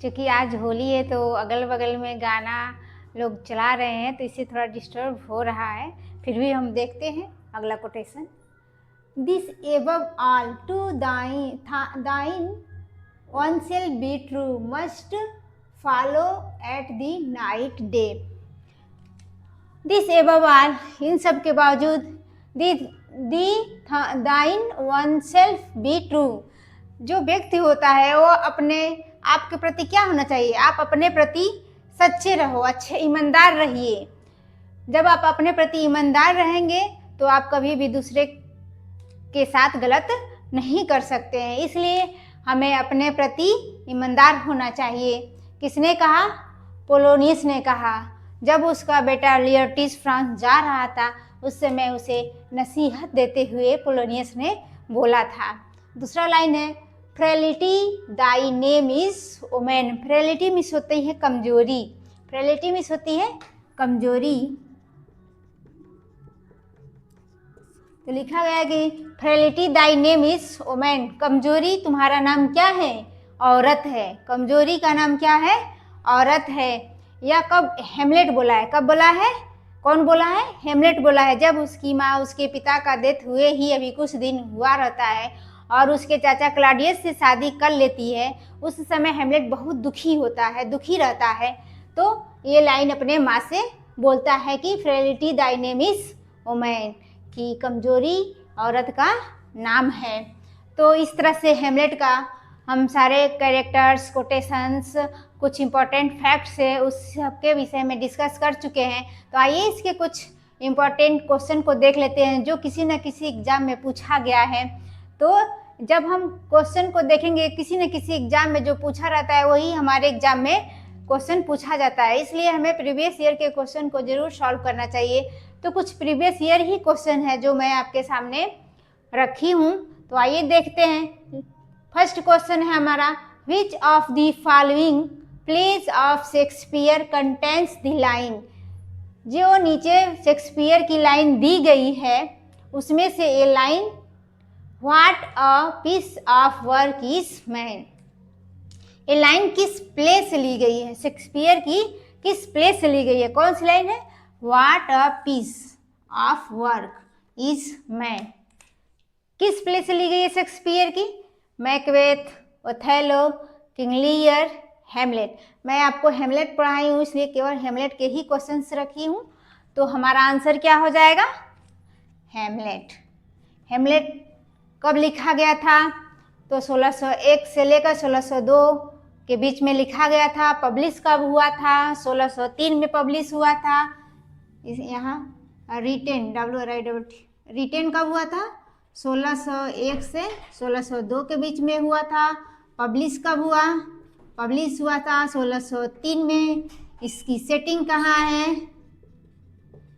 क्योंकि आज होली है तो अगल बगल में गाना लोग चला रहे हैं तो इससे थोड़ा डिस्टर्ब हो रहा है। फिर भी हम देखते हैं अगला quotation. This above all to thine one shall be true must follow at the night day. This above all, इन सब के बावजूद, दाइन वन सेल्फ बी ट्रू, जो व्यक्ति होता है वो अपने आपके प्रति क्या होना चाहिए? आप अपने प्रति सच्चे रहो, अच्छे ईमानदार रहिए। जब आप अपने प्रति ईमानदार रहेंगे तो आप कभी भी दूसरे के साथ गलत नहीं कर सकते हैं, इसलिए हमें अपने प्रति ईमानदार होना चाहिए। किसने कहा? पोलोनियस ने कहा। जब उसका बेटा लियर्टिस फ्रांस जा रहा था उस समय उसे नसीहत देते हुए पोलोनियस ने बोला था। दूसरा लाइन है frailty Dai name is women. Frailty miss होती है कमजोरी, फ्रेलिटी मिस होती है कमजोरी। तो लिखा गया कि frailty Dai name is women, कमजोरी तुम्हारा नाम क्या है? औरत है। कमजोरी का नाम क्या है? औरत है। यह कब हेमलेट बोला है? कब बोला है? कौन बोला है? हेमलेट बोला है। जब उसकी माँ उसके पिता का डेथ हुए ही अभी कुछ दिन हुआ रहता है और उसके चाचा क्लॉडियस से शादी कर लेती है, उस समय हेमलेट बहुत दुखी होता है, दुखी रहता है। तो ये लाइन अपने माँ से बोलता है कि frailty Dai name is women, कि कमजोरी औरत का नाम है। तो इस तरह से हेमलेट का हम सारे कैरेक्टर्स, कोटेशंस, कुछ इम्पोर्टेंट फैक्ट्स है उस सबके विषय में डिस्कस कर चुके हैं। तो आइए इसके कुछ इम्पोर्टेंट क्वेश्चन को देख लेते हैं जो किसी न किसी एग्जाम में पूछा गया है। तो जब हम क्वेश्चन को देखेंगे, किसी न किसी एग्जाम में जो पूछा रहता है वही हमारे एग्जाम में क्वेश्चन पूछा जाता है, इसलिए हमें प्रीवियस ईयर के क्वेश्चन को जरूर सॉल्व करना चाहिए। तो कुछ प्रीवियस ईयर ही क्वेश्चन है जो मैं आपके सामने रखी हूँ, तो आइए देखते हैं। फर्स्ट क्वेश्चन है हमारा, which of the following pledge of Shakespeare contains the line. जो नीचे शेक्सपियर की लाइन दी गई है उसमें से ये line what a piece of work is man, ये लाइन किस प्ले से ली गई है? शेक्सपियर की किस प्ले से ली गई है? कौन सी लाइन है? What a piece of work is man, किस प्ले से ली गई है शेक्सपियर की? Macbeth, Othello, King Lear, Hamlet. मैं आपको हेमलेट पढ़ाई हूँ इसलिए केवल हेमलेट के ही क्वेश्चंस रखी हूँ। तो हमारा आंसर क्या हो जाएगा? हेमलेट। हेमलेट कब लिखा गया था? तो 1601 से लेकर 1602 के बीच में लिखा गया था। पब्लिश कब हुआ था? 1603 में पब्लिश हुआ था। यहाँ रिटेन, रिटेन कब हुआ था? 1601 से 1602 के बीच में हुआ था। पब्लिश कब हुआ? पब्लिश हुआ था 1603 में। इसकी सेटिंग कहाँ है?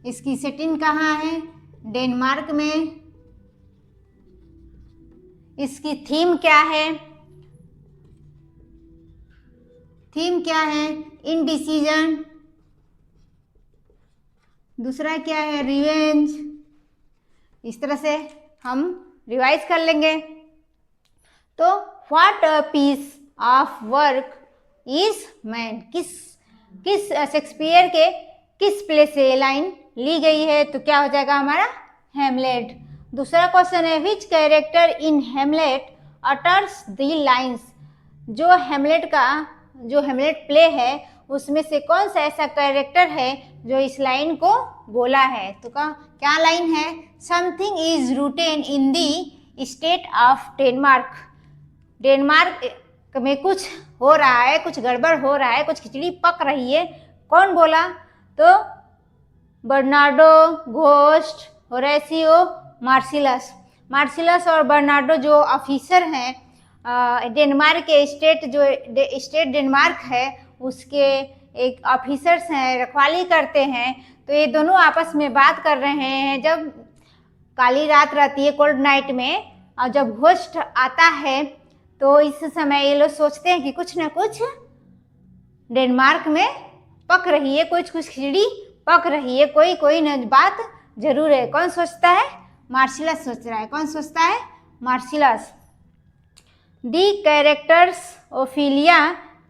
इसकी सेटिंग कहाँ है? डेनमार्क में। इसकी थीम क्या है? थीम क्या है? इनडिसीजन। दूसरा क्या है? रिवेंज। इस तरह से हम रिवाइज कर लेंगे। तो what a piece of work is man, किस शेक्सपियर के किस प्ले से लाइन ली गई है? तो क्या हो जाएगा हमारा? हेमलेट। दूसरा क्वेश्चन है, विच character in Hamlet utters the lines. जो हेमलेट प्ले है उसमें से कौन सा ऐसा कैरेक्टर है जो इस लाइन को बोला है? तो क्या लाइन है? Something is rotten in the state of Denmark. Denmark में कुछ हो रहा है, कुछ गड़बड़ हो रहा है, कुछ खिचड़ी पक रही है। कौन बोला? तो बर्नार्डो, घोस्ट, होरेसियो, मार्सिलस और बर्नार्डो जो ऑफिसर हैं डेनमार्क के स्टेट डेनमार्क है उसके एक ऑफिसर्स हैं, रखवाली करते हैं। तो ये दोनों आपस में बात कर रहे हैं जब काली रात रहती है, कोल्ड नाइट में, और जब घोस्ट आता है तो इस समय ये लोग सोचते हैं कि कुछ ना कुछ डेनमार्क में पक रही है, कुछ खिचड़ी पक रही है, कोई न बात जरूर है। कौन सोचता है? मार्सिलस सोच रहा है। कौन सोचता है? Marcellus. The characters Ophelia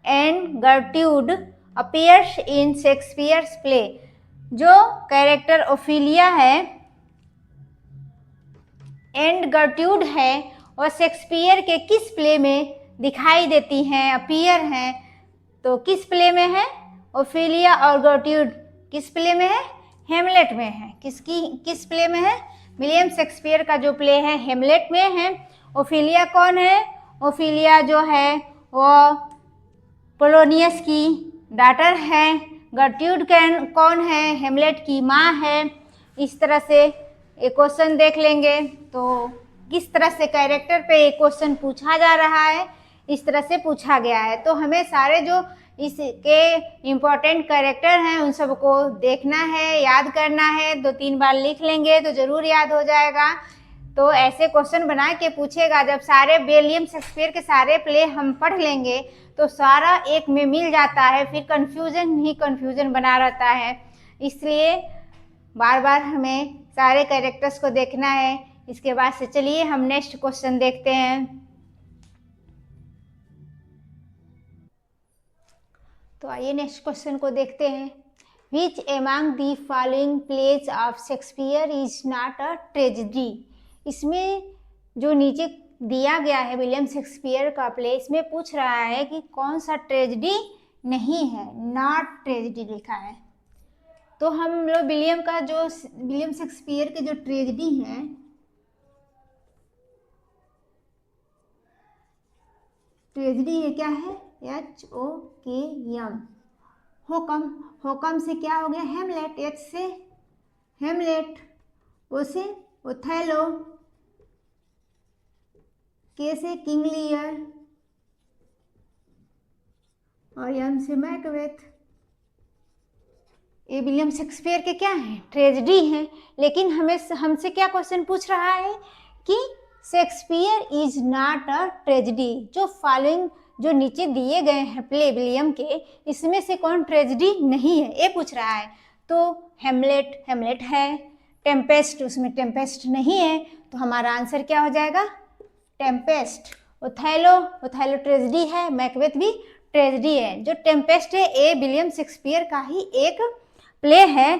and गर्ट्यूड अपीयर्स इन शेक्सपियर्स प्ले। जो कैरेक्टर ओफिलिया है एंड गर्ट्यूड है और शेक्सपियर के किस प्ले में दिखाई देती हैं, अपीयर हैं? तो किस प्ले में है? ओफिलिया और गर्ट्यूड किस प्ले में है? हेमलेट में है। किस प्ले में है? विलियम शेक्सपियर का जो प्ले है हेमलेट में है। ओफिलिया कौन है? ओफिलिया जो है वो पोलोनियस की डॉटर है। गर्ट्यूड कौन है? हेमलेट की माँ है। इस तरह से एक क्वेश्चन देख लेंगे। तो किस तरह से कैरेक्टर पे एक क्वेश्चन पूछा जा रहा है, इस तरह से पूछा गया है। तो हमें सारे जो इसके इम्पोर्टेंट कैरेक्टर हैं उन सबको देखना है, याद करना है। 2-3 बार लिख लेंगे तो ज़रूर याद हो जाएगा। तो ऐसे क्वेश्चन बना के पूछेगा। जब सारे विलियम शेक्सपियर के सारे प्ले हम पढ़ लेंगे तो सारा एक में मिल जाता है, फिर कन्फ्यूजन बना रहता है। इसलिए बार बार हमें सारे कैरेक्टर्स को देखना है। इसके बाद से चलिए हम नेक्स्ट क्वेश्चन देखते हैं। तो आइए नेक्स्ट क्वेश्चन को देखते हैं। Which among the following pledge of Shakespeare is not a tragedy. इसमें जो नीचे दिया गया है विलियम शेक्सपियर का प्ले, इसमें पूछ रहा है कि कौन सा ट्रेजेडी नहीं है, नॉट ट्रेजेडी लिखा है। तो हम लोग विलियम शेक्सपियर के जो ट्रेजेडी हैं, ट्रेजेडी ये क्या है? HOKM, होकम से क्या हो गया? हेमलेट। H से हेमलेट, O से ओथेलो, K से किंग लियर और M से मैकबेथ। ये विलियम शेक्सपियर के क्या है? ट्रेजेडी हैं। लेकिन हमसे क्या क्वेश्चन पूछ रहा है कि Shakespeare is not a tragedy. जो फॉलोइंग जो नीचे दिए गए हैं प्ले विलियम के, इसमें से कौन ट्रेजेडी नहीं है, ये पूछ रहा है। तो हेमलेट है। टेम्पेस्ट, उसमें टेम्पेस्ट नहीं है, तो हमारा आंसर क्या हो जाएगा? टेम्पेस्ट। ओथेलो ट्रेजेडी है, मैकबेथ भी ट्रेजेडी है। जो टेम्पेस्ट है ये विलियम शेक्सपियर का ही एक प्ले है।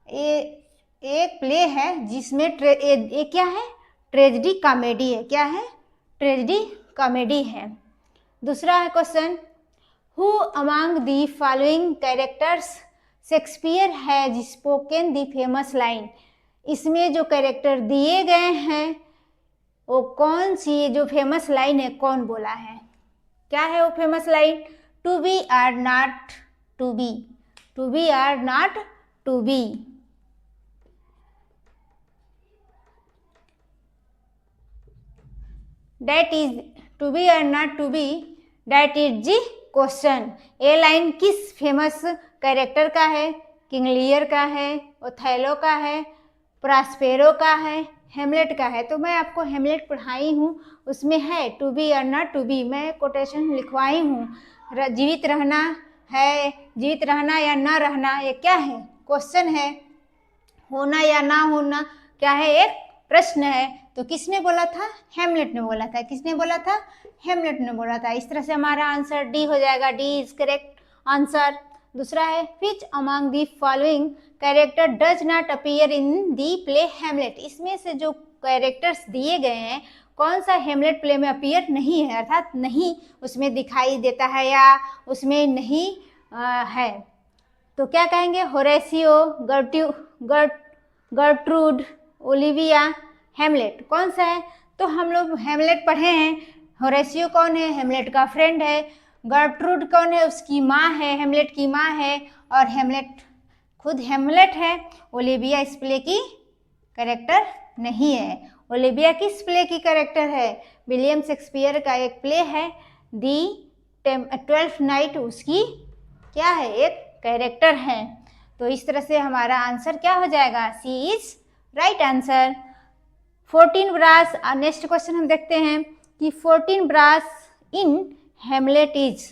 एक प्ले है जिसमें ये क्या है? ट्रेजेडी कॉमेडी है। क्या है? ट्रेजेडी कॉमेडी है। दूसरा है question, who among the following characters Shakespeare has spoken the famous line. इसमें जो कैरेक्टर दिए गए हैं वो कौन सी जो फेमस लाइन है, कौन बोला है? क्या है वो famous line? To be or not to be, to be or not to be. That is to be or not to be, that is the question। ये लाइन किस फेमस कैरेक्टर का है? किंग लियर का है, Othello का है, Prospero का है, हेमलेट का है। तो मैं आपको हेमलेट पढ़ाई हूँ, उसमें है टू बी और नॉट टू बी, मैं कोटेशन लिखवाई हूँ। जीवित रहना है, जीवित रहना या ना रहना, ये क्या है? क्वेश्चन है। होना या ना होना क्या है? एक प्रश्न है। तो किसने बोला था? हेमलेट ने बोला था। किसने बोला था? हेमलेट ने बोला था। इस तरह से हमारा आंसर डी हो जाएगा। D is correct answer. दूसरा है, which among the following character does not appear in the play Hamlet. इसमें से जो कैरेक्टर्स दिए गए हैं कौन सा हेमलेट प्ले में अपीयर नहीं है, अर्थात नहीं उसमें दिखाई देता है या उसमें नहीं है। तो क्या कहेंगे? होरेसियो, गर्ट्रूड, ओलिविया, हेमलेट। कौन सा है? तो हम लोग हेमलेट पढ़े हैं। होरेसियो कौन है? हेमलेट का फ्रेंड है। गर्ट्रूड कौन है? उसकी माँ है, हेमलेट की माँ है। और हेमलेट खुद हेमलेट है। ओलिविया इस प्ले की कैरेक्टर नहीं है। ओलिविया किस प्ले की कैरेक्टर है? विलियम शेक्सपियर का एक प्ले है दी 12th नाइट, उसकी क्या है? एक कैरेक्टर है। तो इस तरह से हमारा आंसर क्या हो जाएगा? C is right answer. 14 brass. Next question हम देखते हैं कि 14 ब्रास इन हेमलेट इज।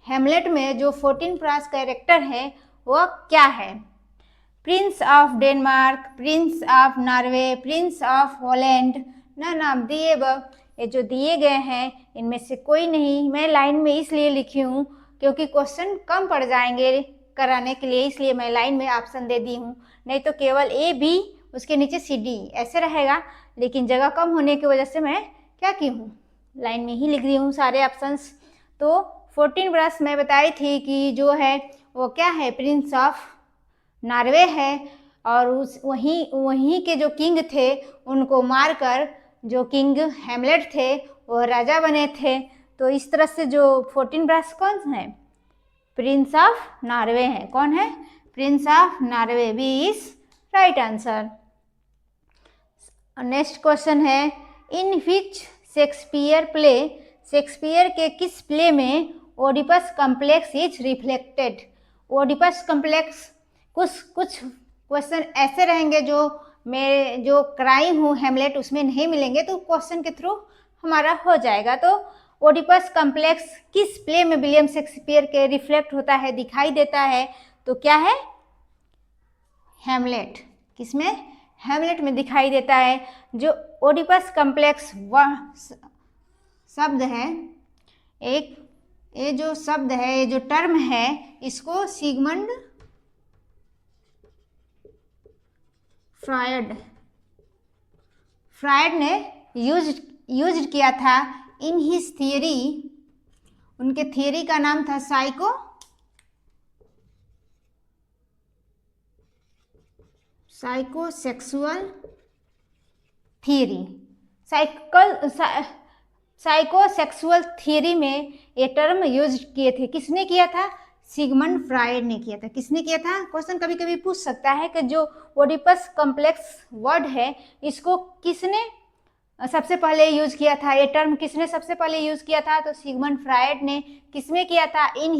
हेमलेट में जो 14 ब्रास कैरेक्टर है वह क्या है? Prince of Denmark, prince of Norway, prince of Holland, none of the above. ये जो दिए गए हैं इनमें से कोई नहीं। मैं लाइन में इसलिए लिखी हूँ क्योंकि क्वेश्चन कम पड़ जाएंगे कराने के लिए, इसलिए मैं लाइन में ऑप्शन दे दी हूँ। नहीं तो केवल ए बी उसके नीचे सी डी ऐसे रहेगा, लेकिन जगह कम होने की वजह से मैं क्या की हूँ, लाइन में ही लिख दी हूँ सारे ऑप्शंस। तो 14 ब्रश मैं बताई थी कि जो है वो क्या है, प्रिंस ऑफ नॉर्वे है। और उस वहीं के जो किंग थे उनको मारकर जो किंग हेमलेट थे वो राजा बने थे। तो इस तरह से जो 14 ब्रश कौन है, प्रिंस ऑफ नॉर्वे है। कौन है, prince of Norway, B is right answer. Next question है, in which Shakespeare play, Shakespeare के किस प्ले में Oedipus complex is reflected. Oedipus complex कुछ क्वेश्चन ऐसे रहेंगे जो मैं जो कराई हूँ हेमलेट उसमें नहीं मिलेंगे, तो क्वेश्चन के थ्रू हमारा हो जाएगा। तो ओडिपस कम्प्लेक्स किस प्ले में विलियम शेक्सपियर के रिफ्लेक्ट होता है, दिखाई देता है, तो क्या है, हेमलेट। किसमें, हेमलेट में दिखाई देता है। जो ओडिपस कम्प्लेक्स वह शब्द है, एक ये जो शब्द है, ये जो टर्म है, इसको सिगमंड फ्रायड ने यूज किया था इन हिज थियरी। उनके थियरी का नाम था साइकोसेक्सुअल थियरी। साइकोसेक्सुअल थियरी में ये टर्म यूज किए थे। किसने किया था, सिगमंड फ्रायड ने किया था। किसने किया था, क्वेश्चन कभी कभी पूछ सकता है कि जो ओडिपस कम्प्लेक्स वर्ड है इसको किसने सबसे पहले यूज किया था, ये टर्म किसने सबसे पहले यूज किया था, तो सिगमंड फ्रायड ने। किसमें किया था, इन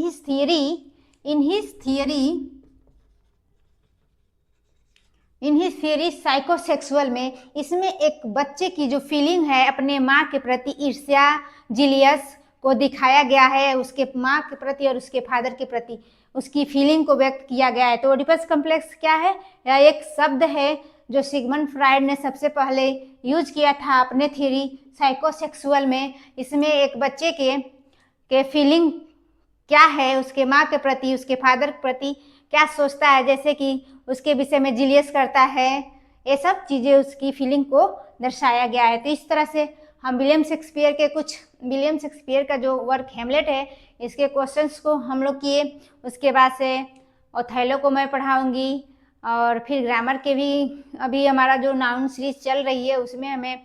हिज थियरी साइकोसेक्सुअल में। इसमें एक बच्चे की जो फीलिंग है अपने माँ के प्रति, ईर्ष्या, जिलियस को दिखाया गया है, उसके माँ के प्रति और उसके फादर के प्रति उसकी फीलिंग को व्यक्त किया गया है। तो ओडिपस कम्प्लेक्स क्या है, यह एक शब्द है जो सिगमंड फ्रायड ने सबसे पहले यूज किया था अपने थियरी साइकोसेक्सुअल में। इसमें एक बच्चे के फीलिंग क्या है, उसके माँ के प्रति, उसके फादर के प्रति क्या सोचता है, जैसे कि उसके विषय में जिलियस करता है, ये सब चीज़ें उसकी फीलिंग को दर्शाया गया है। तो इस तरह से हम विलियम शेक्सपियर का जो वर्क हेमलेट है इसके क्वेश्चंस को हम लोग किए। उसके बाद से ओथेलो को मैं पढ़ाऊंगी, और फिर ग्रामर के भी अभी हमारा जो नाउन सीरीज चल रही है उसमें हमें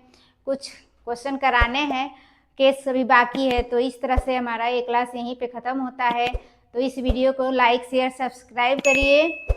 कुछ क्वेश्चन कराने हैं, केस अभी बाकी है। तो इस तरह से हमारा ये क्लास यहीं पे ख़त्म होता है। तो इस वीडियो को लाइक शेयर सब्सक्राइब करिए।